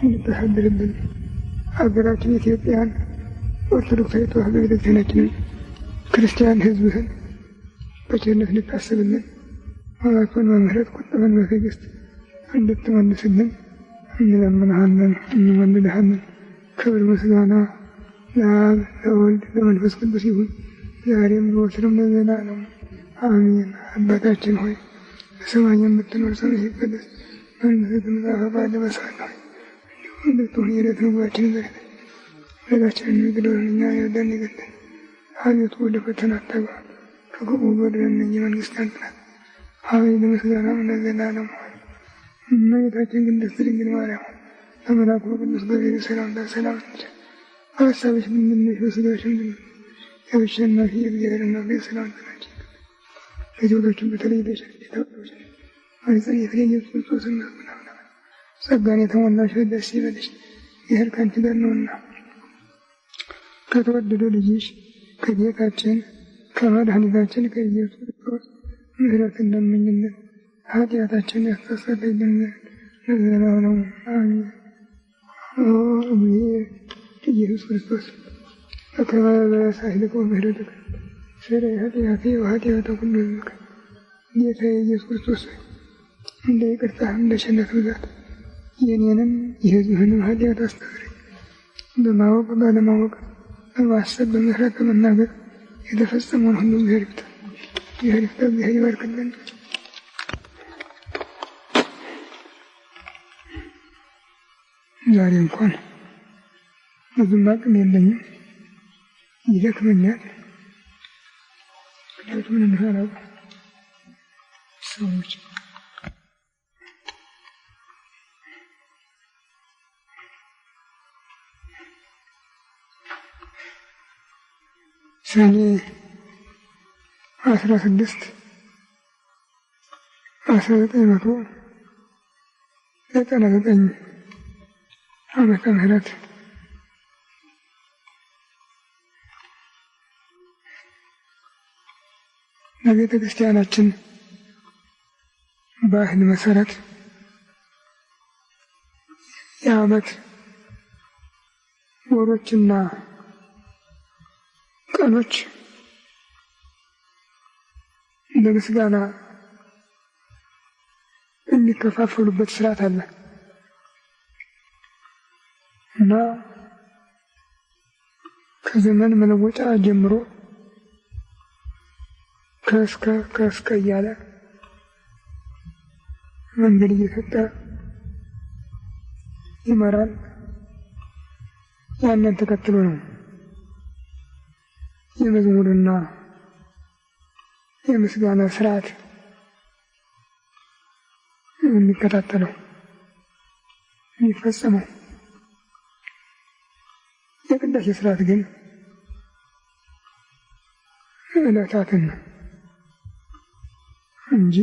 እንድታሳድርብን ሀገራችን ኢትዮጵያን ኦርቶዶክሳዊ ተዋሕዶ ቤተክርስቲያናችንን ክርስቲያን ሕዝብህን በቸርነት እንድታስብልን አባቶን በምህረት ቁጥበን በትዕግስት እንድትመልስልን እንለምንሃለን፣ እንመልልሃለን። ክብር ምስጋና ለአብ ለወልድ ለመንፈስ ቅዱስ ይሁን ዛሬም ዘወትርም ለዘላለሙ አሜን። አባታችን ሆይ በሰማይ የምትኖር ስምህ ይቀደስ፣ መንግሥትህ ትምጣ፣ ፈቃድህ በሰማይ እንዲሁም እንድትሆን የዕለት ምግባችንን ዛሬ በደላችንን ይቅር በለን እኛም የበደሉንን ይቅር በለን፣ አቤቱ ወደ ፈተና አታግባን ከክፉ አድነን እንጂ መንግሥት ያንተ ናት፣ ኃይል ምስጋናም ለዘላለሙ። እመቤታችን ቅድስት ድንግል ማርያም በመልአኩ በቅዱስ ገብርኤል ሰላምታ ሰላም እንልሻለን። በሐሳብሽ ድንግል ነሽ፣ በሥጋሽም ድንግል ነሽ። የአሸናፊ የእግዚአብሔር እናት ሰላምታ ላንቺ ይገባል። ከሴቶችም በተለይተሽ የተባረክሽ ነሽ፣ ማኅፀንሽ ፍሬ ኢየሱስ ክርስቶስ እናት ጸጋን የተሞላሽ ደስ ይበልሽ፣ እግዚአብሔር ከአንቺ ጋር ነውና ከተወደደው ልጅሽ ከጌታችን ከመድኃኒታችን ከኢየሱስ ክርስቶስ ምሕረትን ለምኝልን ኃጢአታችንን ያስተሰርይልን ለዘላለሙ አሜን። ኢየሱስ ክርስቶስ በከመ በሳህልከ ወምሕረትከ ስረይ ኃጢአቴ ወኃጢአተ ኩሉ ሕዝብከ። ጌታዬ ኢየሱስ ክርስቶስ እንደ ይቅርታህ እንደ ቸርነትህ ብዛት የእኔንም የሕዝብህንም ኃጢአት አስተስርይ። በማወቅ ባለማወቅ በማሰብ በምሕረት በመናገር የተፈጸመውን ሁሉ እግዚአብሔር ይፍታ። እግዚአብሔር ይባርክልን። ዛሬ እንኳን ብዙም አቅም የለኝም፣ ይደክመኛል። ምክንያቱ ምን እንደሆነ ሰዎች ሰኔ 16 1999 ዓመተ ምህረት በቤተ ክርስቲያናችን ባህል መሰረት የዓመት ወሮችና ቀኖች ለምስጋና የሚከፋፈሉበት ስርዓት አለ እና ከዘመን መለወጫ ጀምሮ ከእስከ እያለ መንገድ እየሰጠ ይመራል። ያንን ተከትሎ ነው የመዝሙርና የምስጋና ስርዓት የሚከታተለው የሚፈጸመው። የቅዳሴ ስርዓት ግን ዕለታትን ነው እንጂ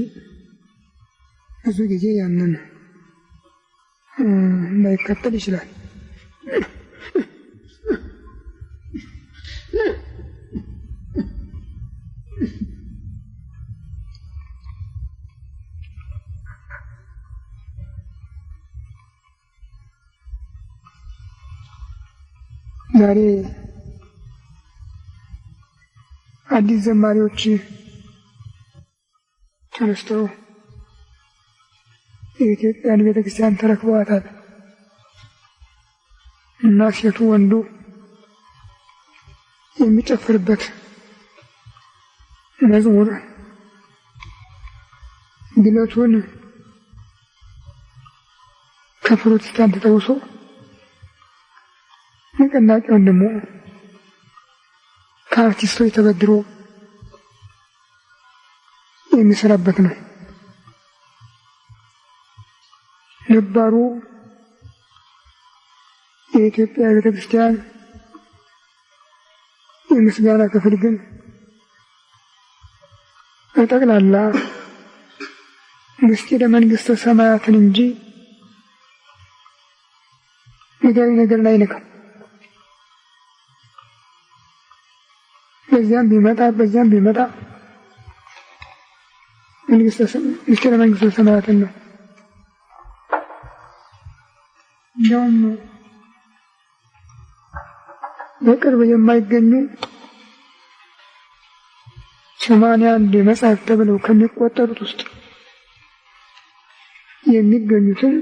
ብዙ ጊዜ ያንን ላይከተል ይችላል። ዛሬ አዲስ ዘማሪዎች ተነስተው የኢትዮጵያን ቤተክርስቲያን ተረክበዋታል እና ሴቱ ወንዱ የሚጨፍርበት መዝሙር ግለቱን ከፕሮቴስታንት ተውሶ ንቅናቄውን ደግሞ ከአርቲስቶች ተበድሮ የሚሰራበት ነው። ነባሩ የኢትዮጵያ ቤተክርስቲያን የምስጋና ክፍል ግን በጠቅላላ ምስጢረ መንግሥተ ሰማያትን እንጂ ምድራዊ ነገርን አይነካም። በዚያም ቢመጣ ምስጢረ መንግሥተ ሰማያትን ነው። እንዲያውም በቅርብ የማይገኙ 81 መጽሐፍ ተብለው ከሚቆጠሩት ውስጥ የሚገኙትን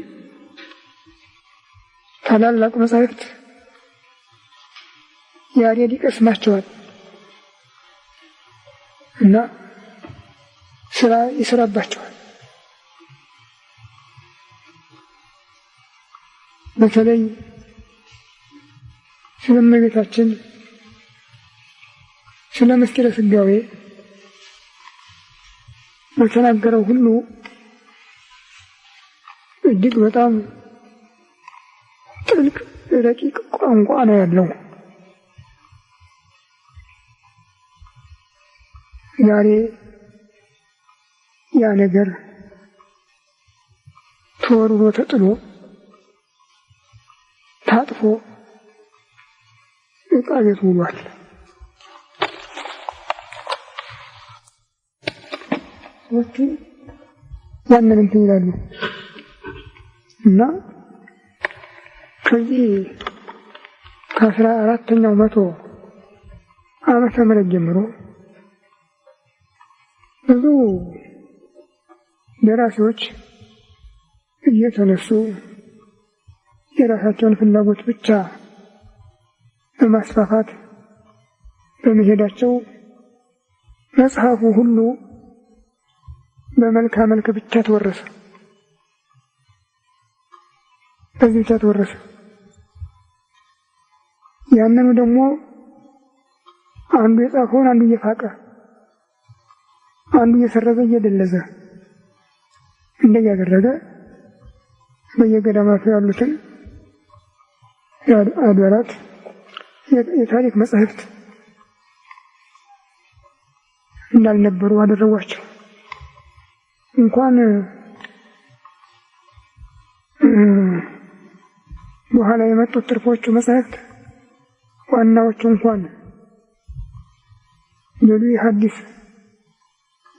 ታላላቅ መጻሕፍት ያሬድ ይቀስማቸዋል እና ስራ ይሰራባቸዋል። በተለይ ስለ እመቤታችን ስለ ምስጢረ ሥጋዌ በተናገረው ሁሉ እጅግ በጣም ጥልቅ ረቂቅ ቋንቋ ነው ያለው። ዛሬ ያ ነገር ተወርሮ ተጥሎ ታጥፎ ዕቃ ቤት ውሏል። ሰዎቹ ያንን እንትን ይላሉ እና ከዚህ ከ14ኛው መቶ ዓመተ ምህረት ጀምሮ ብዙ ደራሲዎች እየተነሱ የራሳቸውን ፍላጎት ብቻ በማስፋፋት በመሄዳቸው መጽሐፉ ሁሉ በመልካ መልክ ብቻ ተወረሰ። በዚህ ብቻ ተወረሰ። ያንኑ ደግሞ አንዱ የጻፈውን አንዱ እየፋቀ አንዱ እየሰረዘ እየደለዘ እንደያደረገ በየገዳማቱ ያሉትን አድባራት የታሪክ መጻሕፍት እንዳልነበሩ አደረጓቸው። እንኳን በኋላ የመጡት ትርፎቹ መጻሕፍት ዋናዎቹ እንኳን ብሉይ ሐዲስ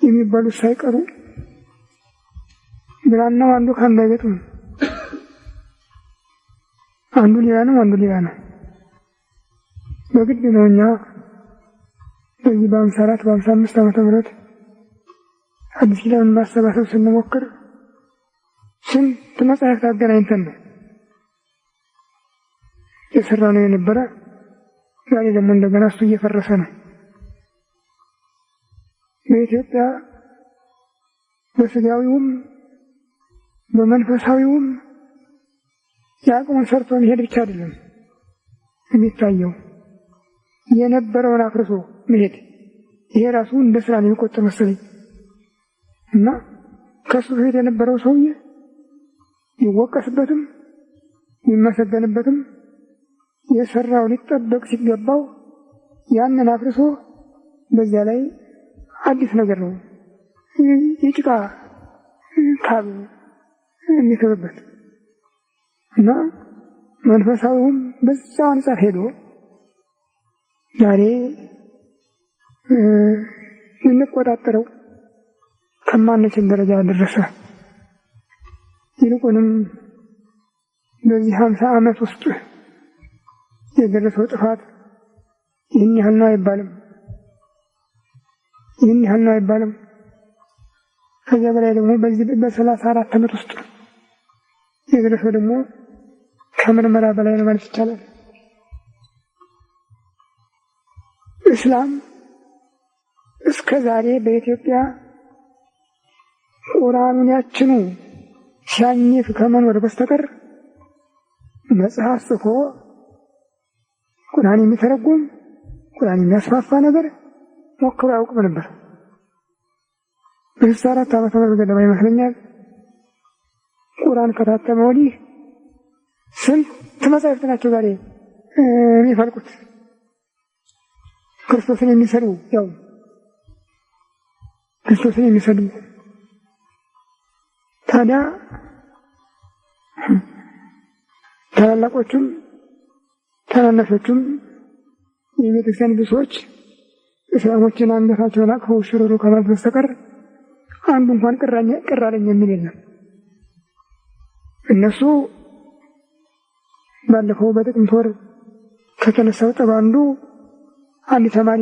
የሚባሉት ሳይቀሩ ብራናው አንዱ ከአንዱ አይገጥም። አንዱ ሌላ ነው፣ አንዱ ሌላ ነው። በግድ ነው እኛ በዚህ በ54 በ55 ዓመተ ምህረት አዲስ ኪዳንን ማሰባሰብ ስንሞክር ስንት መጻሕፍት አገናኝተን ነው የሰራ ነው የነበረ። ዛሬ ደግሞ እንደገና እሱ እየፈረሰ ነው። በኢትዮጵያ በስጋዊውም በመንፈሳዊውም የአቅሙን ሰርቶ መሄድ ብቻ አይደለም የሚታየው፣ የነበረውን አፍርሶ መሄድ። ይሄ ራሱ እንደ ስራ ነው የሚቆጠር መሰለኝ እና ከሱ በፊት የነበረው ሰውዬ ሊወቀስበትም ሊመሰገንበትም የሰራው ሊጠበቅ ሲገባው ያንን አፍርሶ በዚያ ላይ አዲስ ነገር ነው የጭቃ ካብ የሚከብበት እና መንፈሳዊውም በዛው አንጻር ሄዶ ዛሬ ልንቆጣጠረው ከማንችል ደረጃ ደረሰ። ይልቁንም በዚህ 50 ዓመት ውስጥ የደረሰው ጥፋት ይህን ያህል ነው አይባልም። ይህን ያህል ነው አይባልም። ከዚያ በላይ ደግሞ በዚህ በ34 ዓመት ውስጥ የደረሰው ደግሞ ከምርመራ በላይ ነው ማለት ይቻላል። እስላም እስከ ዛሬ በኢትዮጵያ ቁርአኑን ያችኑ ሲያኝፍ ከመኖር በስተቀር መጽሐፍ ጽፎ ቁርአን የሚተረጉም ቁርአን የሚያስፋፋ ነገር ሞክሮ አያውቅም ነበር። በ64 ዓመተ ምህረት ገደማ ይመስለኛል ቁርአን ከታተመ ወዲህ ስንት መጻሕፍት ናቸው ዛሬ የሚፈልቁት ክርስቶስን የሚሰድቡ ያው ክርስቶስን የሚሰድቡ። ታዲያ ታላላቆቹም ታናናሾቹም የቤተክርስቲያን ብዙ ሰዎች እስላሞችን አንገታቸውን አቅፈው ሽሩሩ ከማለት በስተቀር አንዱ እንኳን ቅር አለኝ የሚል የለም። እነሱ ባለፈው በጥቅምት ወር ከተነሳው ጠብ አንድ ተማሪ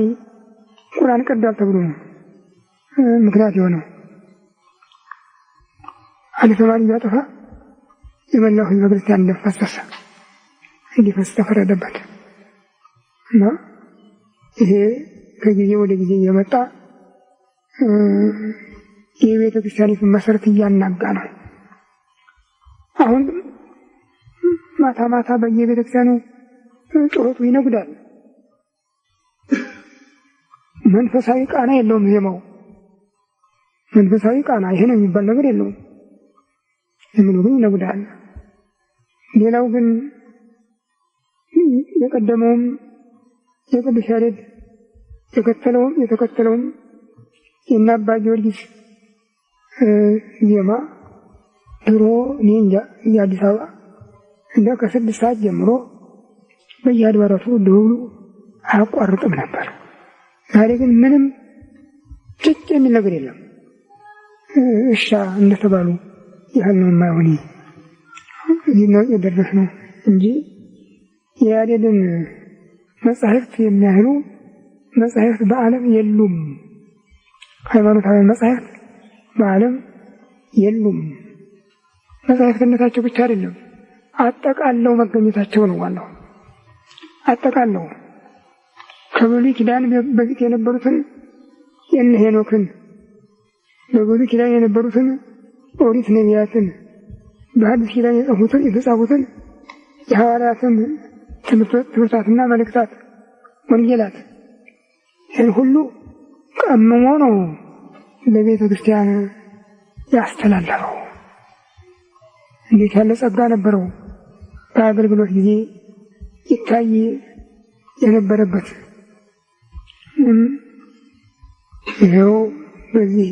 ቁርአን ቀዳል ተብሎ ነው ምክንያት የሆነው። አንድ ተማሪ ቢያጠፋ የመላው ህዝበ ክርስቲያን እንዲፈስ ተፈረደበት እና ይሄ ከጊዜ ወደ ጊዜ እየመጣ የቤተ ክርስቲያኒቱን መሰረት እያናጋ ነው። አሁን ማታ ማታ በየቤተ ክርስቲያኑ ጩኸቱ ይነጉዳል። መንፈሳዊ ቃና የለውም ዜማው። መንፈሳዊ ቃና ይሄ ነው የሚባል ነገር የለውም። የምኑ ግን ይነጉዳል። ሌላው ግን የቀደመውም የቅዱስ ያሬድ የተከተለውም የእነ አባ ጊዮርጊስ ዜማ ድሮ እኔ እንጃ የአዲስ አበባ እንደ ከ6 ሰዓት ጀምሮ በየአድባራቱ ደውሉ አያቋርጥም ነበር። ዛሬ ግን ምንም ጭጭ የሚል ነገር የለም። እሻ እንደተባሉ ያህል ነው የማይሆን ይህ ነው የደረስነው እንጂ የያሬድን መጻሕፍት የሚያህሉ መጻሕፍት በዓለም የሉም። ሃይማኖታዊ መጻሕፍት በዓለም የሉም። መጻሕፍትነታቸው ብቻ አይደለም አጠቃለው መገኘታቸው ነው ዋናው። አጠቃለው ከብሉይ ኪዳን በፊት የነበሩትን የእነ ሄኖክን፣ በብሉይ ኪዳን የነበሩትን ኦሪት ነቢያትን፣ በሐዲስ ኪዳን የተጻፉትን የሐዋርያትን ትምህርታትና መልእክታት፣ ወንጌላት ይህን ሁሉ ቀምሞ ነው ለቤተ ክርስቲያን ያስተላለፈው። እንዴት ያለ ጸጋ ነበረው! በአገልግሎት ጊዜ ይታይ የነበረበት ይኸው በዚህ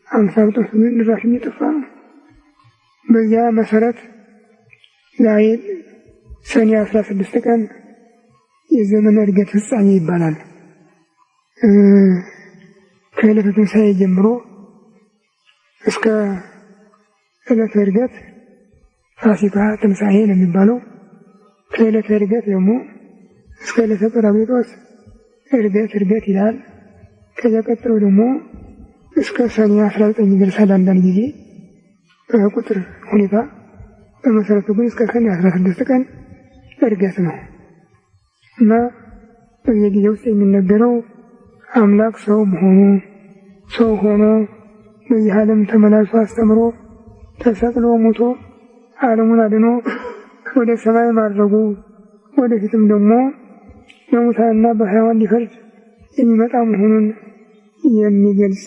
50 ዓመት ድረስ እየጠፋ ነው። በዚያ መሰረት ዛሬ ሰኔ 16 ቀን የዘመነ ዕርገት ፍጻሜ ይባላል። ከዕለተ ትንሣኤ ጀምሮ እስከ ዕለተ ዕርገት ፋሲካ ትንሣኤ ነው የሚባለው። ከዕለተ ዕርገት ደግሞ እስከ ዕለተ ጰራቅሊጦስ ዕርገት ይላል። ከዚያ ቀጥሎ ደግሞ እስከ ሰኔ 19 ይደርሳል። አንዳንድ ጊዜ በቁጥር ሁኔታ፣ በመሰረቱ ግን እስከ ሰኔ 16 ቀን ዕርገት ነው እና በየጊዜ ውስጥ የሚነገረው አምላክ ሰው መሆኑ፣ ሰው ሆኖ በዚህ ዓለም ተመላልሶ አስተምሮ ተሰቅሎ ሞቶ ዓለሙን አድኖ ወደ ሰማይ ማድረጉ፣ ወደፊትም ደግሞ በሙታንና በሕያዋን ሊፈርድ የሚመጣ መሆኑን የሚገልጽ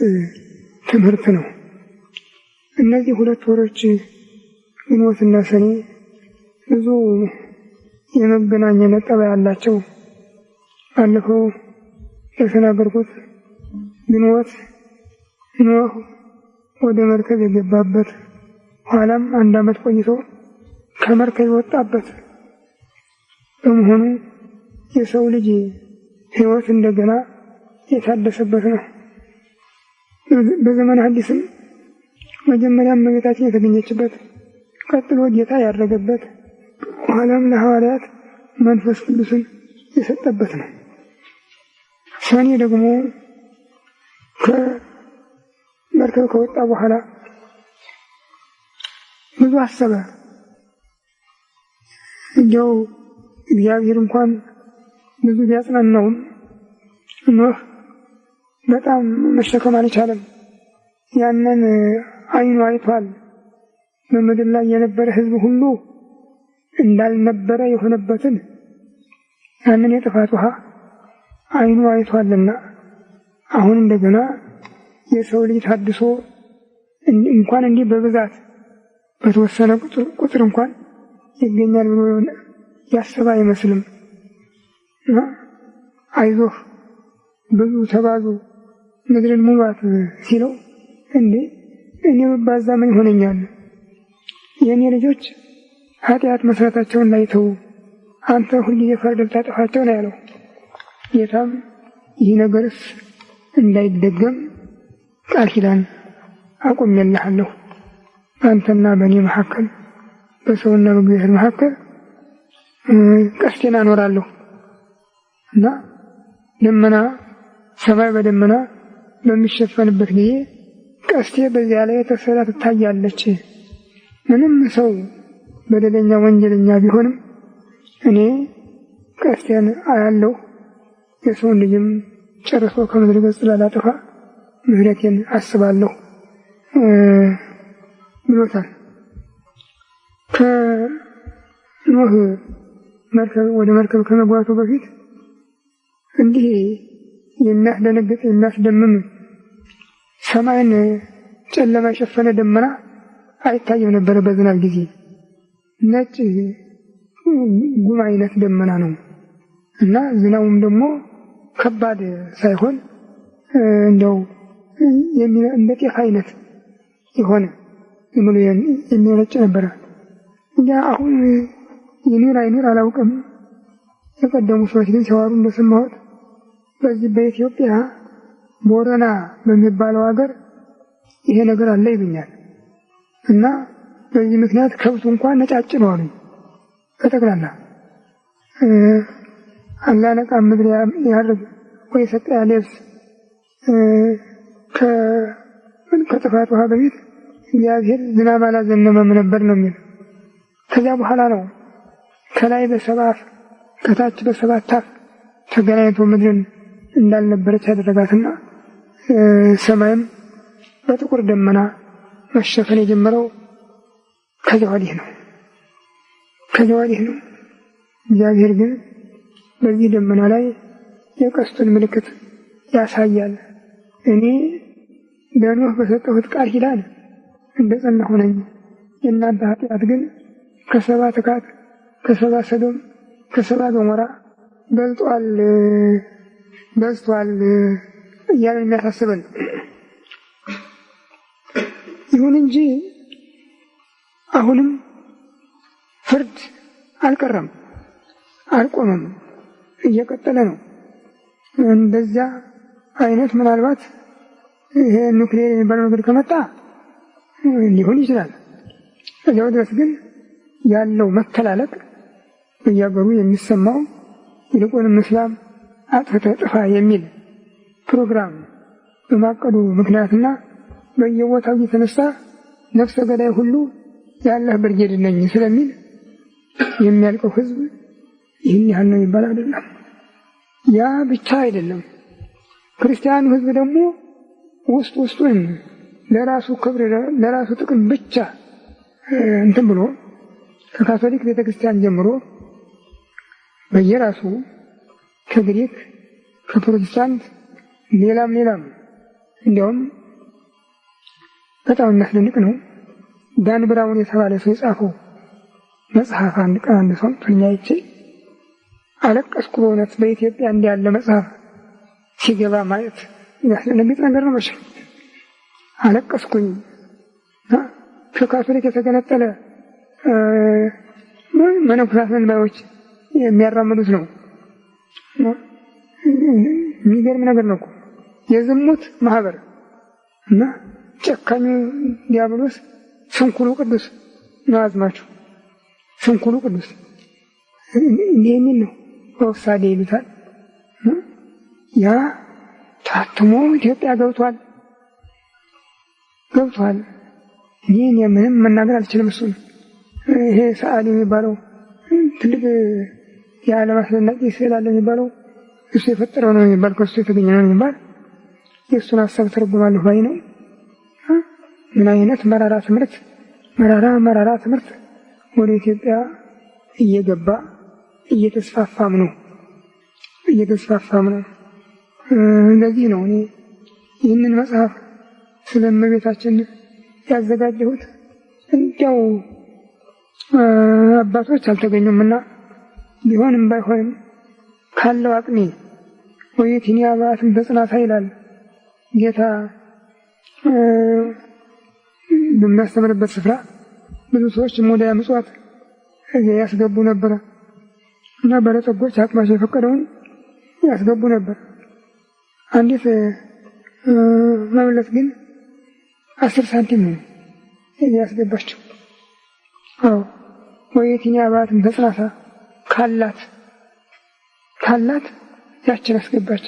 ትምህርት ነው። እነዚህ 2 ወሮች ግንቦትና ሰኔ ብዙ የመገናኘት ጠባይ ያላቸው። ባለፈው የተናገርኩት ግንቦት ኖህ ወደ መርከብ የገባበት ኋላም 1 ዓመት ቆይቶ ከመርከብ የወጣበት በመሆኑ የሰው ልጅ ሕይወት እንደገና የታደሰበት ነው። በዘመነ ሐዲስም መጀመሪያ እመቤታችን የተገኘችበት፣ ቀጥሎ ጌታ ያረገበት፣ ኋላም ለሐዋርያት መንፈስ ቅዱስን የሰጠበት ነው። ሰኔ ደግሞ ከመርከብ ከወጣ በኋላ ብዙ አሰበ። እንዲያው እግዚአብሔር እንኳን ብዙ ቢያጽናናውም ኖህ በጣም መሸከም አልቻለም። ያንን ዓይኑ አይቷል። በምድር ላይ የነበረ ሕዝብ ሁሉ እንዳልነበረ የሆነበትን ያንን የጥፋት ውሃ ዓይኑ አይቷልና አሁን እንደገና የሰው ልጅ ታድሶ እንኳን እንዲህ በብዛት በተወሰነ ቁጥር እንኳን ይገኛል ብሎ ያሰበ አይመስልም። አይዞህ ብዙ ተባዙ ምድርን ሙሏት ሲለው እንዴ እኔ ብባዛ ምን ይሆነኛል? የእኔ ልጆች ኃጢአት መስራታቸውን ላይተው አንተ ሁልጊዜ ፈርደህ ታጠፋቸው ነው ያለው። ጌታም ይህ ነገርስ እንዳይደገም ቃል ኪዳን አቆሜልሃለሁ፣ በአንተና በእኔ መካከል በሰውና በእግዚአብሔር መካከል ቀስቴን አኖራለሁ እና ደመና ሰማይ በደመና በሚሸፈንበት ጊዜ ቀስቴ በዚያ ላይ ተሰራ ትታያለች። ምንም ሰው በደለኛ ወንጀለኛ ቢሆንም እኔ ቀስቴን አያለሁ፣ የሰውን ልጅም ጨርሶ ከምድረ ገጽ ላላጠፋ ምሕረቴን አስባለሁ ብሎታል። ከኖህ ወደ መርከብ ከመግባቱ በፊት እንዲህ የሚያስደነግጥ የሚያስደምም ሰማይን ጨለማ የሸፈነ ደመና አይታየም ነበረ። በዝናብ ጊዜ ነጭ ጉም አይነት ደመና ነው እና ዝናቡም ደግሞ ከባድ ሳይሆን እንደው እንደ ጤፍ አይነት የሆነ ዝምሎ የሚነጭ ነበረ። እንጃ አሁን ይኑር አይኑር አላውቅም። የቀደሙ ሰዎች ግን ሲያወሩ እንደሰማሁት በዚህ በኢትዮጵያ ቦረና በሚባለው ሀገር ይሄ ነገር አለ ይሉኛል እና በዚህ ምክንያት ከብቱ እንኳን ነጫጭ ነው አሉኝ። በጠቅላላ አላነቃ ምድር ያርግ ወይ ሰጠ ያለብስ ከጥፋት ውሃ በፊት እግዚአብሔር ዝናብ አላዘነመም ነበር ነው የሚል። ከዚያ በኋላ ነው ከላይ በሰባት ከታች በሰባት አፍ ተገናኝቶ ምድርን እንዳልነበረች ያደረጋትና ሰማይም በጥቁር ደመና መሸፈን የጀመረው ከዚያ ወዲህ ነው። እግዚአብሔር ግን በዚህ ደመና ላይ የቀስቱን ምልክት ያሳያል። እኔ ለኖህ በሰጠሁት ቃል ኪዳን እንደ ጸናሁ ነኝ፣ የእናንተ ኃጢአት ግን ከሰባ ትካት ከሰባ ሰዶም ከሰባ ገሞራ በዝቷል እያለን የሚያሳስበን። ይሁን እንጂ አሁንም ፍርድ አልቀረም፣ አልቆመም፣ እየቀጠለ ነው። እንደዚያ አይነት ምናልባት ይሄ ኑክሌር የሚባለው ነገር ከመጣ ሊሆን ይችላል። ከዚያው ድረስ ግን ያለው መተላለቅ በየሀገሩ የሚሰማው ይልቁንም እስላም አጥፍተህ ጥፋ የሚል ፕሮግራም በማቀዱ ምክንያትና በየቦታው እየተነሳ ነፍሰ ገዳይ ሁሉ ያለህ ብርጌድ ነኝ ስለሚል የሚያልቀው ሕዝብ ይህን ያህል ነው የሚባል አይደለም። ያ ብቻ አይደለም። ክርስቲያኑ ሕዝብ ደግሞ ውስጡን ለራሱ ክብር ለራሱ ጥቅም ብቻ እንትን ብሎ ከካቶሊክ ቤተክርስቲያን ጀምሮ በየራሱ ከግሪክ ከፕሮቴስታንት ሌላም እንዲያውም በጣም የሚያስደንቅ ነው። ዳን ብራውን የተባለ ሰው የጻፈው መጽሐፍ አንድ ቀን አንድ ሰው ፍልኛይቼ አለቀስኩ። በእውነት በኢትዮጵያ እንዲህ ያለ መጽሐፍ ሲገባ ማየት የሚያስደነግጥ ነገር ነው። መቼም አለቀስኩኝ። ከካቶሊክ የተገነጠለ መነኮሳት መንባዮች የሚያራምዱት ነው። የሚገርም ነገር ነው እኮ የዝሙት ማህበር እና ጨካኙ ዲያብሎስ ስንኩሉ ቅዱስ ነው አዝማችሁ። ስንኩሉ ቅዱስ እንዲህ የሚል ነው። ወፍሳዴ ይሉታል። ያ ታትሞ ኢትዮጵያ ገብቷል። ይህን ምንም መናገር አልችልም። እሱን ይሄ ሰዓሊ የሚባለው ትልቅ የዓለም አስደናቂ ስዕል አለ የሚባለው እሱ የፈጠረው ነው የሚባል ከእሱ የተገኘ ነው የሚባል የእሱን ሀሳብ ተረጉማለሁ ባይ ነው። ምን አይነት መራራ ትምህርት ወደ ኢትዮጵያ እየገባ እየተስፋፋም ነው። እንደዚህ ነው እኔ ይህንን መጽሐፍ ስለ እመቤታችን ያዘጋጀሁት። እንዲያው አባቶች አልተገኙምና ቢሆንም ባይሆንም ካለው አቅሜ ወይቲኒ አባትን በጽናታ ይላል ጌታ በሚያስተምርበት ስፍራ ብዙ ሰዎች ሙዳየ ምጽዋት ያስገቡ ነበረ እና ባለጸጎች አቅማቸው የፈቀደውን ያስገቡ ነበር። አንዲት መብለት ግን 10 ሳንቲም ነው ያስገባቸው። ወይቲኒ አባትን በጽናታ ካላት ያችን አስገባች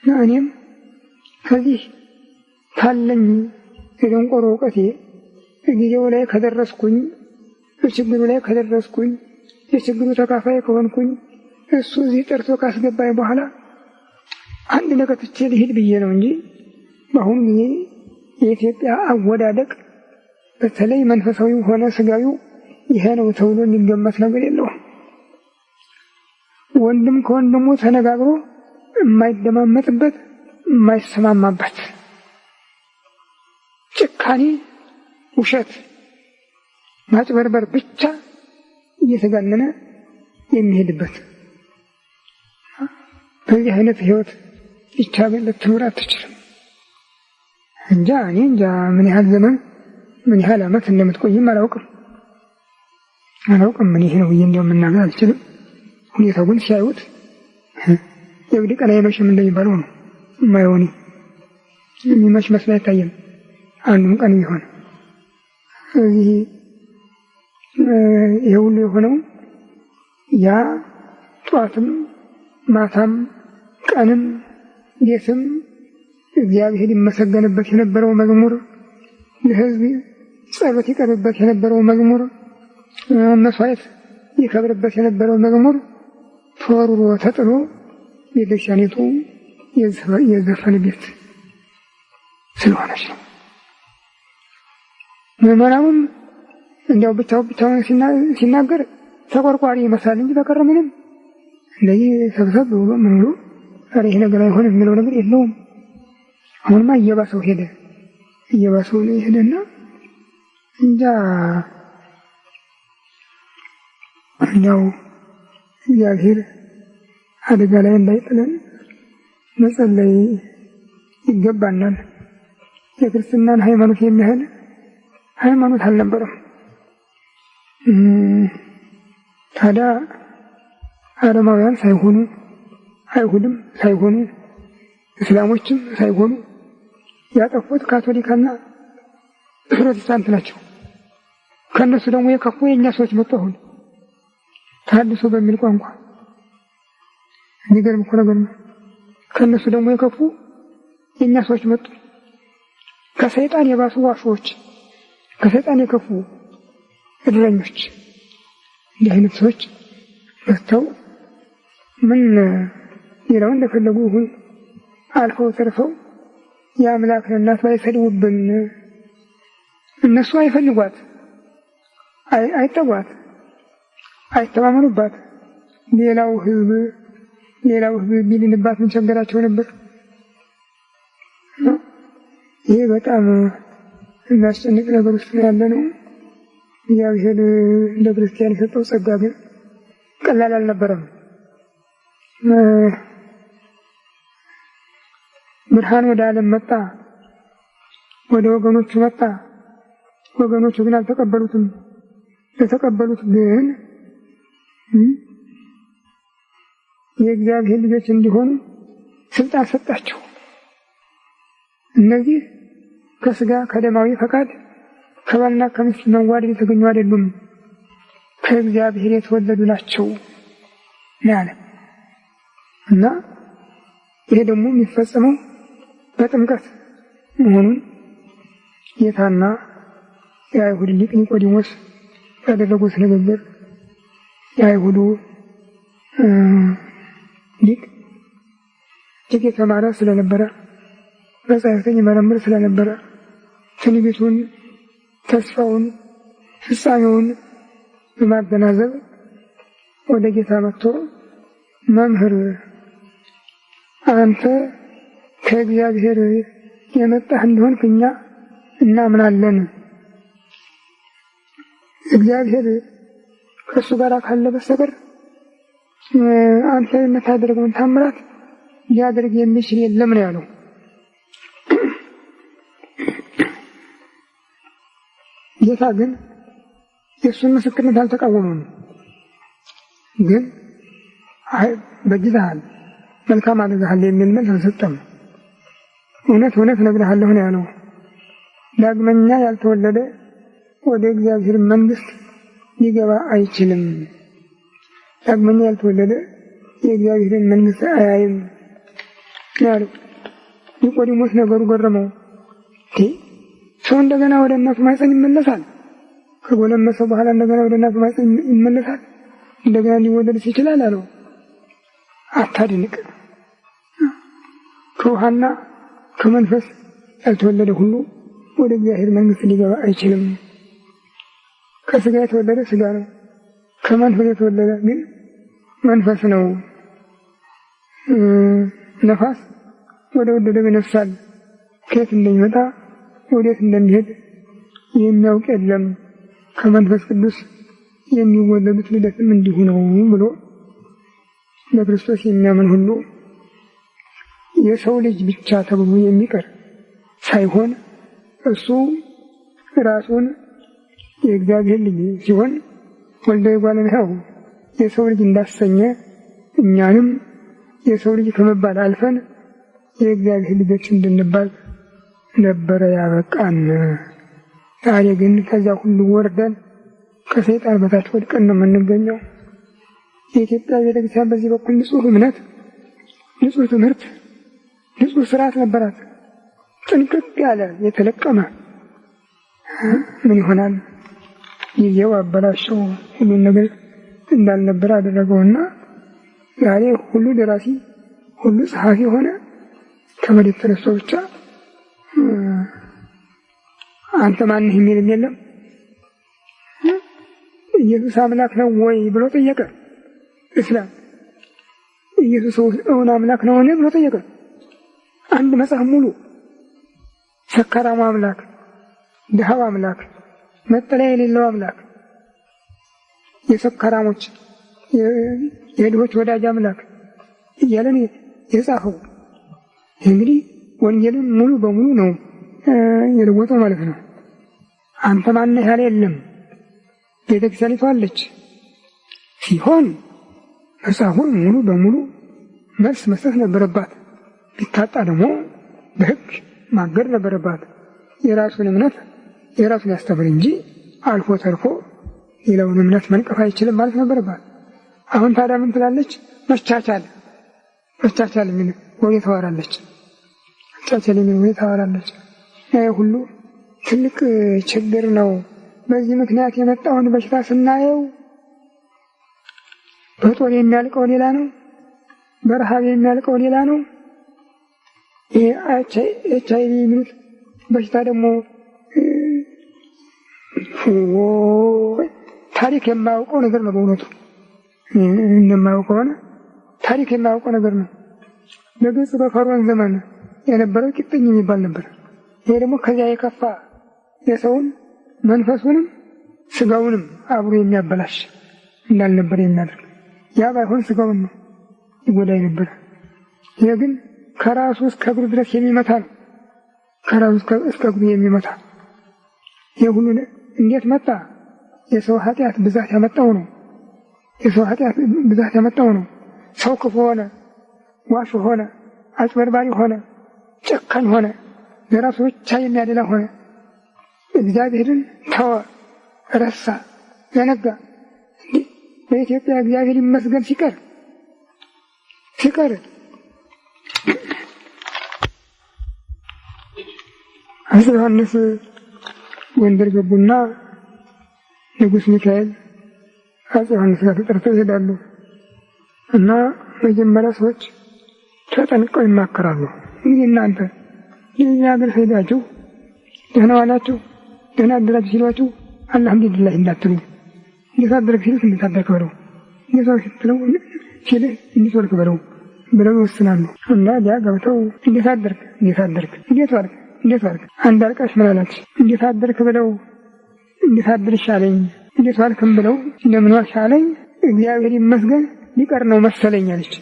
እና እኔም ከዚህ ካለኝ የደንቆሮ እውቀቴ ጊዜው ላይ ከደረስኩኝ በችግሩ ላይ ከደረስኩኝ የችግሩ ተካፋይ ከሆንኩኝ እሱ እዚህ ጠርቶ ካስገባኝ በኋላ አንድ ነገር ትቼ ልሂድ ብዬ ነው እንጂ በአሁኑ ጊዜ የኢትዮጵያ አወዳደቅ በተለይ መንፈሳዊው ሆነ ስጋዊው ይሄ ነው ተብሎ የሚገመት ነገር የለውም። ወንድም ከወንድሙ ተነጋግሮ የማይደማመጥበት የማይሰማማበት ጭካኔ፣ ውሸት፣ ማጭበርበር ብቻ እየተጋነነ የሚሄድበት በዚህ አይነት ህይወት ይቻላል ልትኖር አትችልም። እንጃ ምን ያህል ዘመን ምን ያህል ዓመት እንደምትቆይም አላውቅም። ምን ይሄ ነው ብዬ እንደው መናገር አልችልም። ሁኔታው ግን ሲያዩት የግድ ቀን አይመሽም እንደሚባለው ነው የማይሆን የሚመሽ መስሎ አይታየም። አንዱም ቀን ቢሆን እዚህ ይሄ ሁሉ የሆነው ያ ጧትም ማታም ቀንም ሌትም እግዚአብሔር ይመሰገንበት የነበረው መዝሙር፣ ለሕዝብ ጸሎት ይቀርብበት የነበረው መዝሙር፣ መስዋዕት ይከብርበት የነበረው መዝሙር ተወርውሮ ተጥሎ ቤተክርስቲያኒቱ የዘፈን ቤት ስለሆነች ነው። ምዕመናኑም እንዲያው ብቻውን ሲናገር ተቆርቋሪ ይመስላል እንጂ በቀረ ምንም እንደዚህ ሰብሰብ ብሎ ምን ብሎ ኧረ ይሄ ነገር አይሆንም የሚለው ነገር የለውም። አሁንማ እየባሰው ሄደና እንጃ እንዲያው እግዚአብሔር አደጋ ላይ እንዳይጥለን መጸለይ ይገባናል። የክርስትናን ሃይማኖት የሚያህል ሃይማኖት አልነበረም። ታዲያ አረማውያን ሳይሆኑ አይሁድም ሳይሆኑ እስላሞችም ሳይሆኑ ያጠፉት ካቶሊካና ፕሮቴስታንት ናቸው። ከነሱ ደግሞ የከፉ የኛ ሰዎች መጡ። አሁን ተሐድሶ በሚል ቋንቋ የሚገርም እኮ ነገር ነው። ከነሱ ደግሞ የከፉ የኛ ሰዎች መጡ። ከሰይጣን የባሱ ዋሾች፣ ከሰይጣን የከፉ እድረኞች፣ እንዲህ አይነት ሰዎች መጥተው ምን ይለው እንደፈለጉ ይሁን አልፈው ተርፈው የአምላክን እናት ባይሰድቡብን እነሱ አይፈልጓት፣ አይጠጓት፣ አይተማመኑባት። ሌላው ህዝብ ቢልንባት ምን ቸገራቸው ነበር? ይሄ በጣም የሚያስጨንቅ ነገር ውስጥ ነው ያለ ነው። እግዚአብሔር ለክርስቲያን የሰጠው ጸጋ ግን ቀላል አልነበረም። ብርሃን ወደ ዓለም መጣ፣ ወደ ወገኖቹ መጣ። ወገኖቹ ግን አልተቀበሉትም። ለተቀበሉት ግን የእግዚአብሔር ልጆች እንዲሆኑ ስልጣን ሰጣቸው። እነዚህ ከስጋ ከደማዊ ፈቃድ ከባልና ከሚስት መዋደድ የተገኙ አይደሉም፣ ከእግዚአብሔር የተወለዱ ናቸው ያለ እና ይሄ ደግሞ የሚፈጸመው በጥምቀት መሆኑን ጌታና የአይሁድ ሊቅ ኒቆዲሞስ ያደረጉት ንግግር የአይሁዱ ሊቅ እጅግ የተማረ ስለነበረ መጻሕፍትን ይመረምር ስለነበረ ትንቢቱን፣ ተስፋውን፣ ፍጻሜውን በማገናዘብ ወደ ጌታ መጥቶ መምህር አንተ ከእግዚአብሔር የመጣህ እንደሆንክ እኛ እናምናለን። እግዚአብሔር ከእሱ ጋር ካለ በስተቀር አንተ የምታደርገውን ታምራት ሊያደርግ የሚችል የለም ነው ያለው። ጌታ ግን የእሱን ምስክርነት አልተቃወመም። ግን በጅተሃል፣ መልካም አድርገሃል የሚል መልስ አልሰጠም። እውነት እነግርሃለሁ ነው ያለው። ዳግመኛ ያልተወለደ ወደ እግዚአብሔር መንግሥት ሊገባ አይችልም። ዳግመኛ ያልተወለደ የእግዚአብሔርን መንግሥት አያይም ያለው። ኒቆዲሞስ ነገሩ ገረመው። ሰው እንደገና ወደ እናቱ ማኅፀን ይመለሳል? ከጎለመሰ በኋላ እንደገና ወደ እናቱ ማኅፀን ይመለሳል? እንደገና ሊወለድስ ይችላል አለው። አታድንቅ። ከውሃና ከመንፈስ ያልተወለደ ሁሉ ወደ እግዚአብሔር መንግሥት ሊገባ አይችልም። ከሥጋ የተወለደ ሥጋ ነው፣ ከመንፈስ የተወለደ ግን መንፈስ ነው። ነፋስ ወደ ወደደው ይነፍሳል፣ ከየት እንደሚመጣ ወዴት እንደሚሄድ የሚያውቅ የለም። ከመንፈስ ቅዱስ የሚወለዱት ልደትም እንዲሁ ነው ብሎ በክርስቶስ የሚያምን ሁሉ የሰው ልጅ ብቻ ተብሎ የሚቀር ሳይሆን እሱ ራሱን የእግዚአብሔር ልጅ ሲሆን ወልደ እጓለ እመሕያው የሰው ልጅ እንዳሰኘ እኛንም የሰው ልጅ ከመባል አልፈን የእግዚአብሔር ልጆች እንድንባል ነበረ ያበቃን። ዛሬ ግን ከዚያ ሁሉ ወርደን ከሰይጣን በታች ወድቀን ነው የምንገኘው። የኢትዮጵያ ቤተክርስቲያን በዚህ በኩል ንጹሕ እምነት፣ ንጹሕ ትምህርት፣ ንጹሕ ስርዓት ነበራት። ጥንቅቅ ያለ የተለቀመ ምን ይሆናል? ጊዜው አበላሸው፣ ሁሉን ነገር እንዳልነበረ አደረገውና ዛሬ ሁሉ ደራሲ፣ ሁሉ ጸሐፊ ሆነ። ከመሬት ተነስቶ ብቻ አንተ ማንህ የሚልም የለም። ኢየሱስ አምላክ ነው ወይ ብሎ ጠየቀ እስላም። ኢየሱስ እውን አምላክ ነው ብሎ ጠየቀ። አንድ መጽሐፍ ሙሉ ሰካራሙ አምላክ፣ ድሃው አምላክ፣ መጠለያ የሌለው አምላክ፣ የሰካራሞች የድሆች ወዳጅ አምላክ እያለን የጻፈው እንግዲህ ወንጌልን ሙሉ በሙሉ ነው የለወጠው ማለት ነው። አንተ ማነህ ያለ የለም። ቤተክርስቲያኒቱ አለች ሲሆን መጽሐፉን ሙሉ በሙሉ መልስ መስጠት ነበረባት። ቢታጣ ደግሞ በሕግ ማገድ ነበረባት። የራሱን እምነት የራሱን ያስተምር እንጂ አልፎ ተርፎ ሌላውን እምነት መንቀፍ አይችልም ማለት ነበረባት። አሁን ታዲያ ምን ትላለች? መቻቻል የሚል ወሬ ታወራለች። መቻቻል የሚል ወሬ ታወራለች። ይህ ሁሉ ትልቅ ችግር ነው። በዚህ ምክንያት የመጣውን በሽታ ስናየው በጦር የሚያልቀው ሌላ ነው፣ በረሃብ የሚያልቀው ሌላ ነው። ይሄ ኤችአይቪ የሚሉት በሽታ ደግሞ ታሪክ የማያውቀው ነገር ነው። በእውነቱ እንደማያውቀው ሆነ ታሪክ የማያውቀው ነገር ነው። በግብጽ በፈርዖን ዘመን የነበረው ቂጥኝ የሚባል ነበር። ይሄ ደግሞ ከዚያ የከፋ የሰውን መንፈሱንም ስጋውንም አብሮ የሚያበላሽ እንዳልነበር የሚያደርግ ያ ባይሆን ስጋውን ነው ይጎዳይ ነበር። ይሄ ግን ከራሱ እስከ እግሩ ድረስ የሚመታ ነው። ከራሱ እስከ እግሩ የሚመታ ይሄ ሁሉ እንዴት መጣ? የሰው ኃጢአት ብዛት ያመጣው ነው። የሰው ኃጢአት ብዛት ያመጣው ነው። ሰው ክፉ ሆነ፣ ዋሽ ሆነ፣ አጭበርባሪ ሆነ፣ ጨካኝ ሆነ፣ ለራሱ ብቻ የሚያደላ ሆነ። እግዚአብሔርን ተወ፣ ረሳ፣ ዘነጋ። በኢትዮጵያ እግዚአብሔር ይመስገን ሲቀር አፄ ዮሐንስ ጎንደር ገቡና ንጉሥ ሚካኤል አፄ ዮሐንስ ጋር ተጠርተው ይሄዳሉ እና መጀመሪያ ሰዎች ተጠንቀው ይማከራሉ። እንግዲህ እናንተ የዚህ ሀገር ሄዳችሁ ደህና ዋላችሁ፣ ደህና አደራችሁ ሲሏችሁ አልሐምዱሊላህ እንዳትሉ፣ እንዴት አደረግ ሲሉት እንዴት አደረግ በለው፣ እንዴት ዋልክ ስትለው ሲልህ እንዴት ዋልክ በለው ብለው ይወስናሉ። እና ያ ገብተው እንዴት አደርክ፣ እንዴት ዋልክ አንድ አልቃሽ ምን አላች? እንዴት አደርክ ብለው እንዴት አደርሽ አለኝ፣ እንዴት ዋልክም ብለው እንደምን ዋልሽ አለኝ፣ እግዚአብሔር ይመስገን ሊቀር ነው መሰለኝ አለች።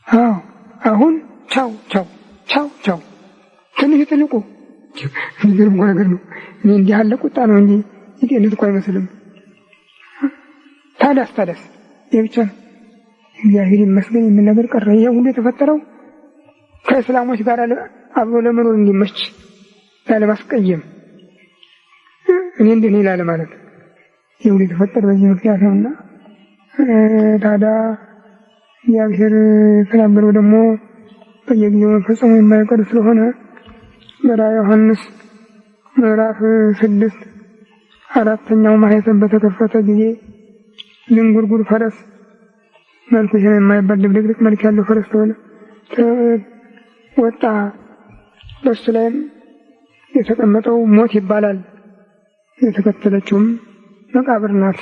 አዎ አሁን ቻው ትንሽ ትልቁ የሚገርም ነገር ነው። እኔ እንዲህ ያለ ቁጣ ነው እንጂ የጤንነት እኮ አይመስልም። ታዲያስ ይህ ብቻ ነው። እግዚአብሔር ይመስገን የሚል ነገር ቀረ። ይሄ ሁሉ የተፈጠረው ከእስላሞች ጋር አብሮ ለመኖር እንዲመች ላለማስቀየም እኔ እንደኔ ላለ ማለት ይሄ ሁሉ የተፈጠረ በዚህ ምክንያት ነውና ታዲያ እግዚአብሔር የተናገረው ደግሞ በየጊዜው መፈጸሙ የማይቀር ስለሆነ በራዕየ ዮሐንስ ምዕራፍ 6 4ኛው ማኅተም በተከፈተ ጊዜ ዝንጉርጉር ፈረስ መልኩ የማይባል ድብልቅልቅ መልክ ያለው ፈረስ ወጣ። በሱ ላይም የተቀመጠው ሞት ይባላል፣ የተከተለችውም መቃብር ናት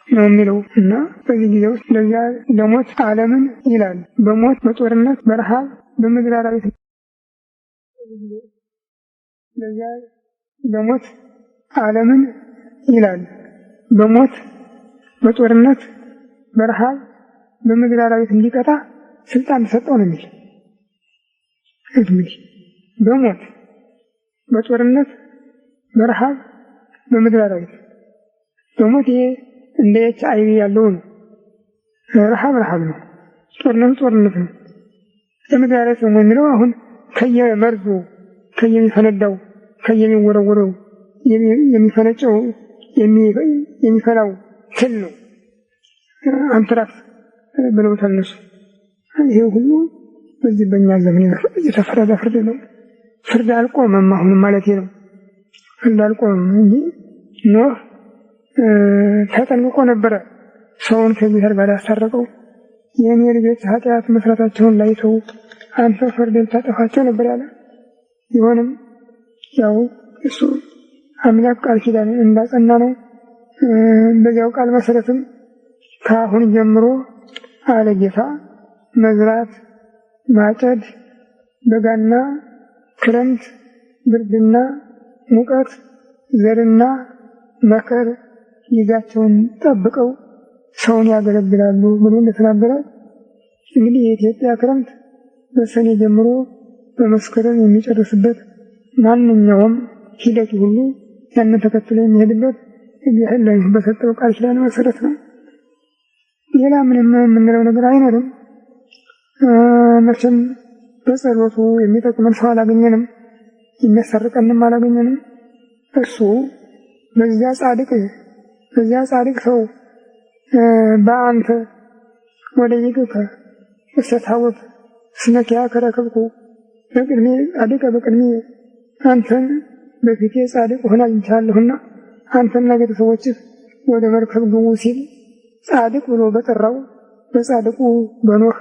ነው የሚለው እና በዚህ ጊዜ ውስጥ ለዚያ ለሞት ዓለምን ይላል። በሞት በጦርነት በረሃብ በምድር አራዊት ለዚያ ለሞት ዓለምን ይላል። በሞት በጦርነት በረሃብ በምድር አራዊት እንዲቀጣ ስልጣን ተሰጠው ነው የሚል። እንግዲህ በሞት በጦርነት በረሃብ በምድር አራዊት በሞት ይሄ እንደ HIV ያለው ነው። ረሃብ ነው፣ ጦርነት ነው። በምድር አራዊት ነው የሚለው አሁን ከየመርዙ ከየሚፈነዳው ከየሚወረወረው የሚፈነጨው የሚፈላው ትል ነው። አንትራክስ ብለውታል እነሱ። ይሄ ሁሉ በዚህ በእኛ ዘመን የተፈረደ ፍርድ ነው። ፍርድ አልቆመም አሁንም ማለት ነው። ፍርድ አልቆመም እንጂ ኖህ ተጠንቅቆ ነበረ ሰውን ከእግዚአብሔር ጋር ያስታረቀው። የኔ ልጆች ኃጢአት መስራታቸውን ላይተው አንተ ፍርድን ታጠፋቸው ነበር ያለ። ይሁንም ያው እሱ አምላክ ቃል ኪዳን እንዳጸና ነው። በዚያው ቃል መሰረትም ከአሁን ጀምሮ አለ ጌታ መዝራት፣ ማጨድ፣ በጋና ክረምት፣ ብርድና ሙቀት፣ ዘርና መከር ጊዜያቸውን ጠብቀው ሰውን ያገለግላሉ ብሎ እንደተናገረ እንግዲህ የኢትዮጵያ ክረምት በሰኔ ጀምሮ በመስከረም የሚጨርስበት ማንኛውም ሂደት ሁሉ ያንን ተከትሎ የሚሄድበት እግዚአብሔር ላይ በሰጠው ቃል ኪዳን መሰረት ነው። ሌላ ምንም የምንለው ነገር አይኖርም። መቼም በጸሎቱ የሚጠቅመን ሰው አላገኘንም፣ የሚያሳርቀንም አላገኘንም። እሱ በዚያ ጻድቅ ሰው በአንተ ወደ ይቅከ እሰታወት ስነኪያ ከረከብኩ በቅድሜ ጻድቀ በቅድሜ አንተን በፊቴ ጻድቅ ሆና አግኝቻለሁና አንተና ቤተሰቦችህ ወደ መርከብ ግቡ ሲል ጻድቅ ብሎ በጠራው በጻድቁ በኖህ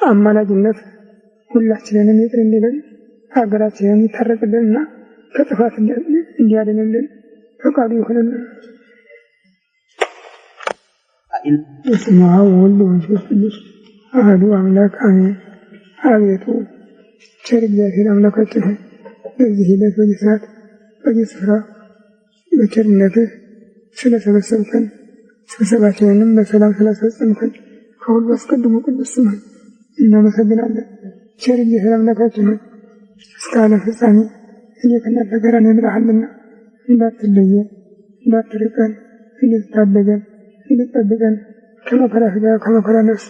አማላጅነት ሁላችንንም ይቅር እንዲለን ሀገራችንን ይታረቅልንና ከጥፋት እንዲያድንልን ፈቃዱ ይሆንልን። በስመ አብ ወወልድ ወመንፈስ ቅዱስ አሐዱ አምላክ አሜን። አቤቱ ቸር እግዚአብሔር አምላካችን ሆይ በዚህ ዕለት በዚህ ሰዓት በዚህ ስፍራ በቸርነትህ ስለሰበሰብከን ስብሰባችንንም በሰላም ስላስፈጸምከን ከሁሉ አስቀድሞ ቅዱስ ስምህን እናመሰግናለን። ቸር እግዚአብሔር አምላካችን ሆይ እስከ ዓለም ፍጻሜ እኔ ከእናንተ ጋር እንምራሃልና እንዳትለየን፣ እንዳትርቀን፣ እንድትታደገን፣ እንድትጠብቀን ከመከራ ሥጋ ከመከራ ነፍስ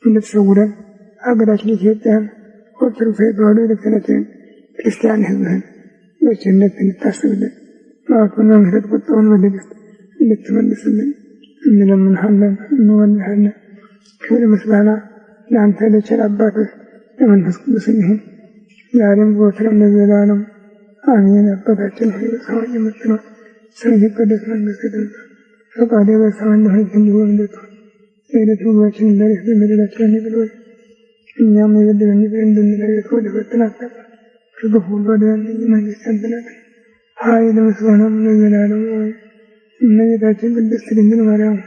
እንድትሰውረን ሀገራችን ኢትዮጵያን ኦርቶዶክሳዊ ተዋሕዶ ቤተክርስቲያናችንን ክርስቲያን ሕዝብህን በቸርነት እንድታስብልን ማዕቱን በምሕረት ቁጣውን በትዕግስት እንድትመልስልን እንለምንሃለን፣ እንወልሃለን። ክብር ምስጋና ለአንተ ለቸር አባትህ ለመንፈስ ቅዱስ ይሁን ዛሬም ዘወትርም ለዘላለሙ አሜን። አባታችን ሆይ በሰማይ የምትኖር ስምህ ይቀደስ፣ መንግሥትህ ትምጣ፣ ፈቃድህ በሰማይ እንደሆነች እንዲሁ በምድር ትሁን። የዕለት ምግባችንን ዛሬ ስጠን፣ በደላችንን ይቅር በለን እኛም የበደሉንን ይቅር እንደምንል፣ ወደ ፈተና አታግባን ከክፉ ሁሉ አድነን እንጂ መንግሥት ያንተ ናት፣ ኃይል ምስጋናም ለዘላለሙ አሜን። እመቤታችን ቅድስት ድንግል ማርያም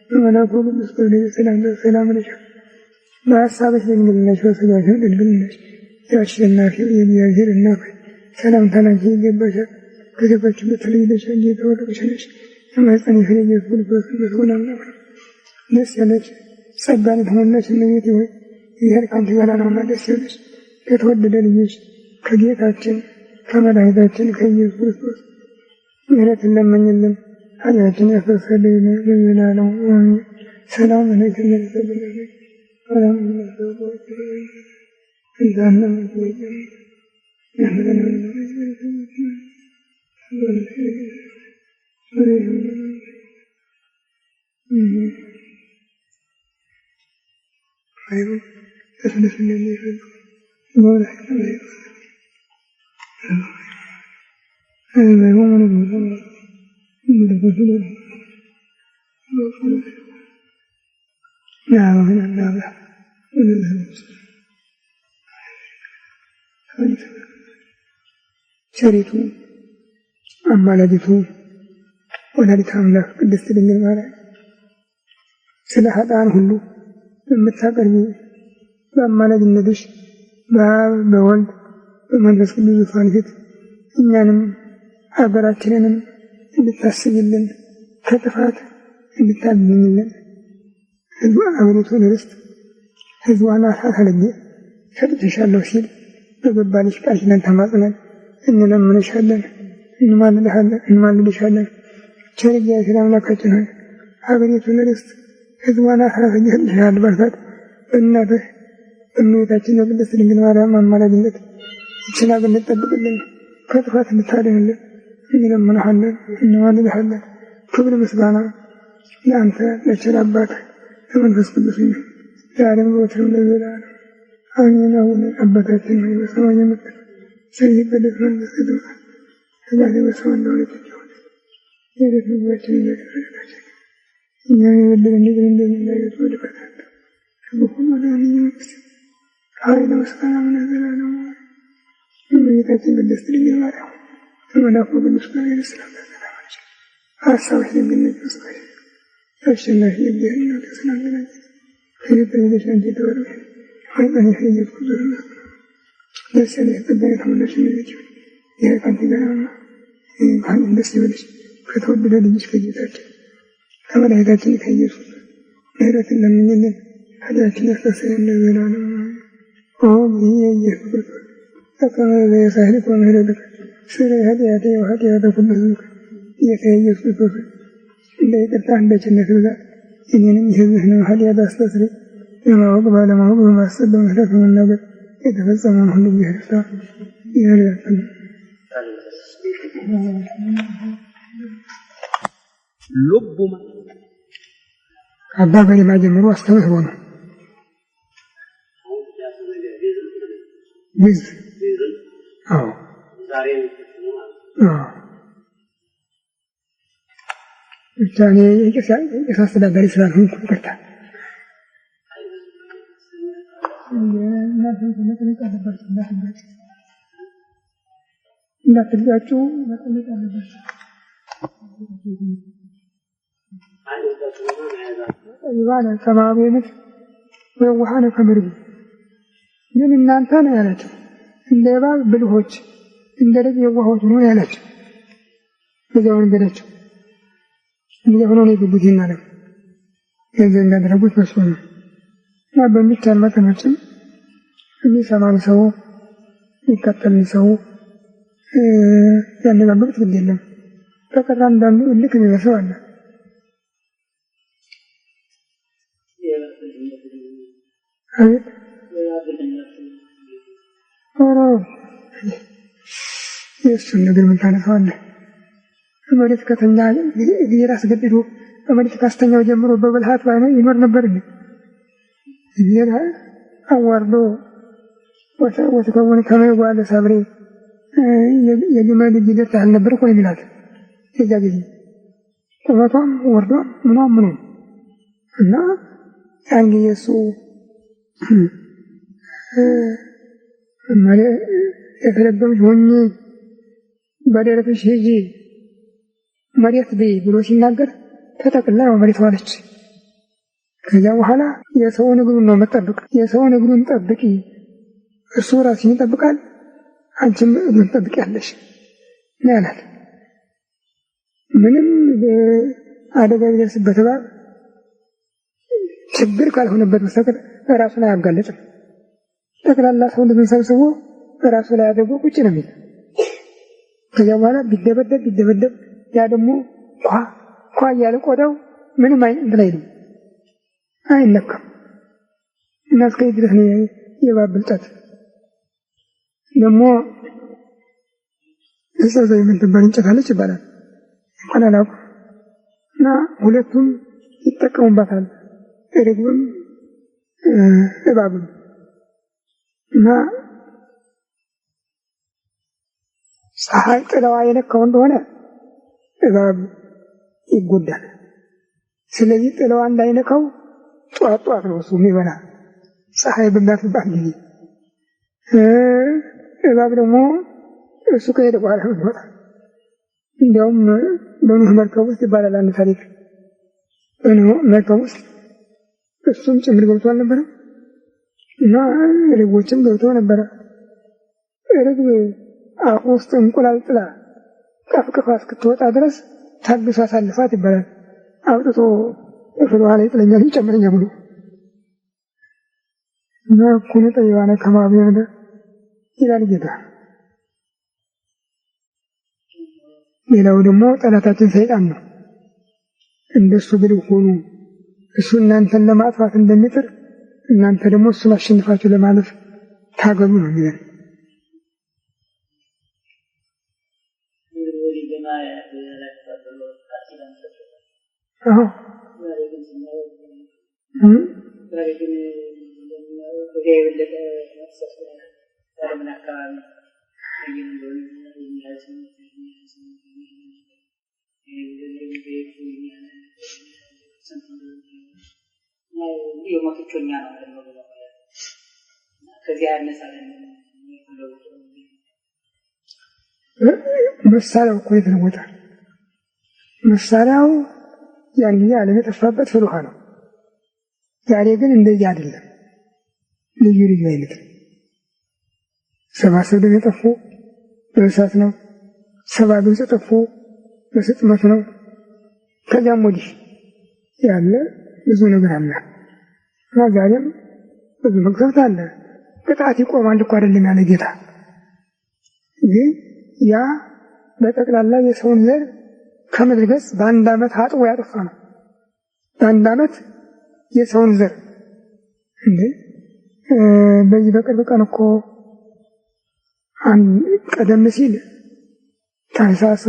በመልአኩ ቅዱስ ገብርኤል ሰላምታ ሰላም እልሻለሁ። በሐሳብሽ ድንግል ነሽ፣ በሥጋሽም ድንግል ነሽ። የአሸናፊ የእግዚአብሔር እናት ሰላምታ ላንቺ ይገባሻል። ከሴቶች ሁሉ ተለይተሽ አንቺ የተባረክሽ ነሽ፣ የማኅፀንሽ ፍሬ ኢየሱስ ክርስቶስ የተባረከ ነው። ደስ ያለሽ ጸጋን የተሞላሽ እመቤቴ ሆይ እግዚአብሔር ከአንቺ ጋር ነውና ደስ ያለሽ። ከተወደደ ልጅሽ ከጌታችን ከመድኃኒታችን ከኢየሱስ ክርስቶስ ምሕረትን ለምኝልን ኃጢአታችንን ያስተሰርይልን ለዘላለሙ አሜን። ሰላም ለኪ ሰላም ለኪ أيضا أثنى في النبي ولا حكم هذا هو من المدن من الرجل نعم من النابع من الهمس شريكوا أما لديكوا ወላዲተ አምላክ ቅድስት ድንግል ማርያም ስለ ኃጥአን ሁሉ የምታቀርቢ በአማላጅነትሽ በአብ በወልድ በመንፈስ ቅዱስ ዙፋን ፊት እኛንም ሀገራችንንም እንድታስቢልን ከጥፋት እንድታድኝልን አገሪቱን ርስት ሕዝቧን አሳልፌ ሰጥቼሻለሁ ሲል በገባልሽ ቃል ኪዳን ተማጽነን እንለምንሻለን፣ እንማልድሻለን። ቸር እግዚአብሔር አምላካችን ሆይ ሀገሪቱን ርስት ሕዝቧን አሳልፈህ ሰጥተሻል በርታት በእናትህ በእመቤታችን በቅድስት ድንግል ማርያም አማላጅነት ይህችን ሀገር እንድትጠብቅልን ከጥፋት እንድታድንልን እንለምንሃለን፣ እንማልድሃለን። ክብር ምስጋና ለአንተ ለቸር አባትህ ለመንፈስ ቅዱስ ነው ዛሬም ዘወትርም ለዘላለሙ አሜን። አቡነ አባታችን ሆይ በሰማይ የምትኖር ስምህ ይቀደስ መንግሥትህ ትምጣ ፈቃድህ በሰማይ እንደሆነች የዕለት ምግባችንን ስጠን ዛሬ እኛን የበደሉንን ይቅር እንደምንል ወደ ፈተና ከክፉ አድነን እንጂ ኃይል ምስጋና ለዘላለሙ እመቤታችን ቅድስት ድንግል ማርያም ከመልአኩ ቅዱስ ገብርኤል ሰላምታ ሰላምታ ሀሳብሽ ድንግል ነሽ አሸናፊ እግዚአብሔር እናት ተሰናበላች ከቤተልሔም ልጅ አንቺ ተወለድሽ ኃይልን የፈየድኩ ዙርና ደስ ያለሽ ጸጋን የተሞላሽ እመቤቴ ሆይ ከአንቺ ጋር ነውና ከአንቺም ደስ ይበልሽ ከተወደደ ልጅሽ ከጌታችን ከመድኃኒታችን ከኢየሱስ ምሕረትን ለምኝልን ኃጢአታችንን ያስተሰርይልን ለዘላለሙ ኦ ኢየሱስ ክርስቶስ በከመ በየሳህልከ ወምሕረትከ ስረይ ኃጢአቴ ወኃጢአተ ኩሉ ሕዝብ ጌታዬ ኢየሱስ ክርስቶስ እንደ ይቅርታ እንደ ቸርነትህ ብዛት እኔንም የሕዝብህንም ኃጢአት አስተስርይ። በማወቅ ባለማወቅ በማሰብ በመስራት በመናገር የተፈጸመውን ሁሉ እግዚአብሔር ይርዳን። ልቡማ አባ ገሪማ ጀምሮ አስተምህሮ ነው። ግዕዝ አዎ ብቻ እኔ የቄስ አስተዳዳሪ ስላልሆንኩ ይቅርታ። እንዳትጋጩ መጠለቅ አለባቸው። ጠቢባነ ከማሁ የምድር ወየዋሃነ ከመ ርግብ ግን እናንተ ነው ያላቸው እንደ እባብ ብልሆች እንደ ርግብ የዋሆች ነው ያላቸው። በዚያው ነገዳቸው እንዲያ ሆኖ ነው የገቡት። ይናለም ገንዘብ እንዳደረጉት በሱ ነው እና በሚቻል መጠናችን የሚሰማን ሰው የሚከተልን ሰው ያነጋገሩት ግድ የለም። በቀር አንዳንዱ እልክ የሚመስለው አለ። አቤት ኧረ የእሱን ነገር ምን ታነሳዋለህ? መሬት ከተኛ እግዜር አስገድዶ በመሬት ካስተኛው ጀምሮ በብልሃት ባይነ ይኖር ነበር እንዴ? እግዜር አዋርዶ ወተከወነ ከመ ይጓለ ሰብሬ የግመል ጊደር ታህል ነበር እኮ የሚላት የዚያ ጊዜ ቁመቷም ወርዷም ምኗም እና ያን ጊዜ እሱ የተረገምሽ ሆኜ በደረትሽ ሂጂ መሬት ብይ ብሎ ሲናገር ተጠቅላ መሬት ዋለች። ከዚያ በኋላ የሰውን እግሩን ነው መጠበቅ። የሰውን እግሩን ጠብቂ፣ እርሱ ራስሽን ይጠብቃል፣ አንቺም እግሩን ትጠብቂያለሽ ነው ያላት። ምንም አደጋ ቢደርስበት እባብ ችግር ካልሆነበት በስተቀር ራሱ ላይ አያጋለጥም። ጠቅላላ ሰውነቱን ሰብስቦ ራሱ ላይ አድርጎ ቁጭ ነው የሚል። ከዚያ በኋላ ቢደበደብ ያ ደግሞ ኳ እያለ ቆዳው ምንም እንትን አይልም፣ አይነካም። እና እስከዚህ ድረስ ነው የእባብ ብልጠት። ደግሞ እዛዛ የምትባል እንጨት አለች ይባላል እንኳን አላውቅም። እና ሁለቱም ይጠቀሙባታል። ርግብም እባብ እና ፀሐይ ጥላዋ የነካው እንደሆነ እባብ ይጎዳል። ስለዚህ ጥላዋ እንዳይነካው ጧት ጧት ነው እሱ የሚበላ ፀሐይ በሚያርፍባት ጊዜ። እባብ ደግሞ እሱ ከሄደ በኋላ ነው የሚወጣ። እንዲያውም በኖህ መርከብ ውስጥ ይባላል አንድ ታሪክ። በኖህ መርከብ ውስጥ እሱም ጭምር ገብቶ አልነበረም እና ርግቦችም ገብተው ነበረ። ርግብ አፍ ውስጥ እንቁላል ጥላ ቀፍቅፋ እስክትወጣ ድረስ ታግሶ አሳልፋት ይባላል። አውጥቶ እፍል ውሃ ላይ ጥለኛል ይጨምረኛ ብሎ እና ኩኑ ጠይባነ ከመ አብየ ምድር ይላል ጌታ። ሌላው ደግሞ ጠላታችን ሰይጣን ነው። እንደሱ ብልህ ሆኑ። እሱ እናንተን ለማጥፋት እንደሚጥር እናንተ ደግሞ እሱን አሸንፋችሁ ለማለፍ ታገሉ ነው የሚለን። አዎ መሳሪያው እኮ የተለወጠ መሳሪያው ያን ጊዜ ዓለም የጠፋበት ፍል ውሃ ነው። ዛሬ ግን እንደዚህ አይደለም። ልዩ ልዩ አይነት ሰባ ሰገል የጠፉ በእሳት ነው። ሰባ ግብፅ የጠፉ በስጥመት ነው። ከዚያም ወዲህ ያለ ብዙ ነገር አለ እና ዛሬም ብዙ መቅሰፍት አለ። ቅጣት ይቆማል እኮ አይደለም ያለ ጌታ። ግን ያ በጠቅላላ የሰውን ዘር ከምድረ ገጽ በአንድ ዓመት አጥቦ ያጠፋ ነው። በአንድ ዓመት የሰውን ዘር እንዴ! በዚህ በቅርብ ቀን እኮ ቀደም ሲል ታኅሳስ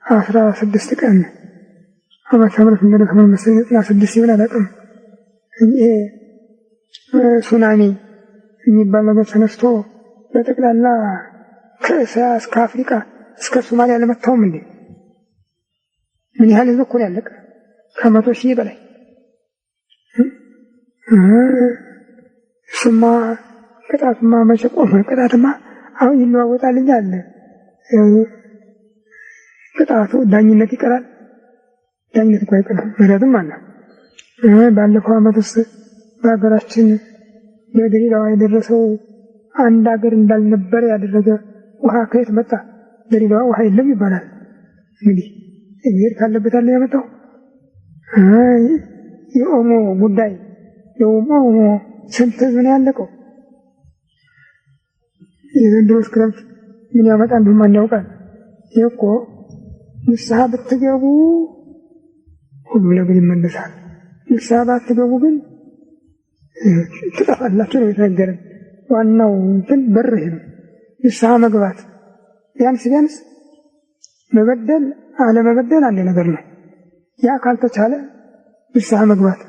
16 ቀን ዓመተ ምሕረት እንደነከመ መሰለኝ 96 ይሆን አላውቅም። ይሄ ሱናሚ የሚባል ነገር ተነስቶ በጠቅላላ ከእስያ እስከ አፍሪካ እስከ ሶማሊያ አልመታውም እንዴ? ምን ያህል ህዝብ እኮ ያለቀ? ከ100,000 በላይ። ስማ ቅጣትማ መቼ ቆመ? ቅጣትማ አሁን ይለዋወጣልኛል። ቅጣቱ ዳኝነት ይቀራል። ዳኝነት እኮ አይቀርም፣ ምሕረትም አለ። ባለፈው ዓመትስ በሀገራችን በድሬዳዋ የደረሰው አንድ ሀገር እንዳልነበረ ያደረገ ውሃ ከየት መጣ? ድሬዳዋ ውሃ የለም ይባላል። እንግዲህ እግዚአብሔር ካለበት አለ ያመጣው። የኦሞ ጉዳይ የኦሞ ስንት ህዝብ ነው ያለቀው? የዘንድሮስ ክረምት ምን ያመጣ እንደሆነ ማን ያውቃል? ይህ እኮ ንስሐ ብትገቡ ሁሉ ነገር ይመለሳል። ንስሐ ባትገቡ ግን ትጠፋላችሁ ነው የተነገረን። ዋናው ግን በር ይሄ ነው፣ ንስሐ መግባት። ቢያንስ ቢያንስ መበደል አለመበደል አንድ ነገር ነው። ያ ካልተቻለ ንስሐ መግባት።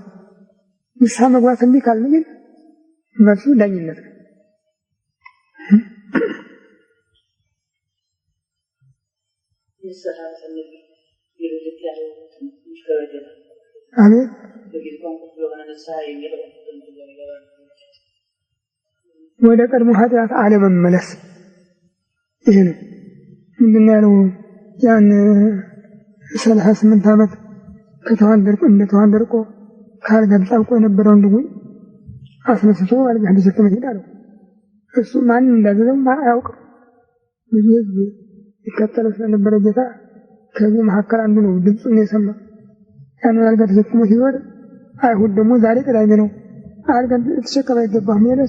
ንስሐ መግባት እንቢ ካልን ግን መልሱ ዳኝነት ነው። አሜን። ወደ ቀድሞ ኃጢአት አለመመለስ ይሄ ነው። ምንድን ነው ያለው? ያን 38 ዓመት እንደተዋንደርቆ ከአልጋ ተጣብቆ የነበረውን ድውይ አስነስቶ አልጋ ተሸክመ ሄድ አለው። እሱ ማንን እንዳዘዘው አያውቅም። ብዙ ህዝብ ይከተለው ስለነበረ ጌታ ከዚህ መካከል አንዱ ነው ድምፁን የሰማ። ያንን አልጋ ተሸክሞ ሲወድ አይሁድ ደግሞ ዛሬ ቅዳሜ ነው አልጋ ተሸከም አይገባህም ያለ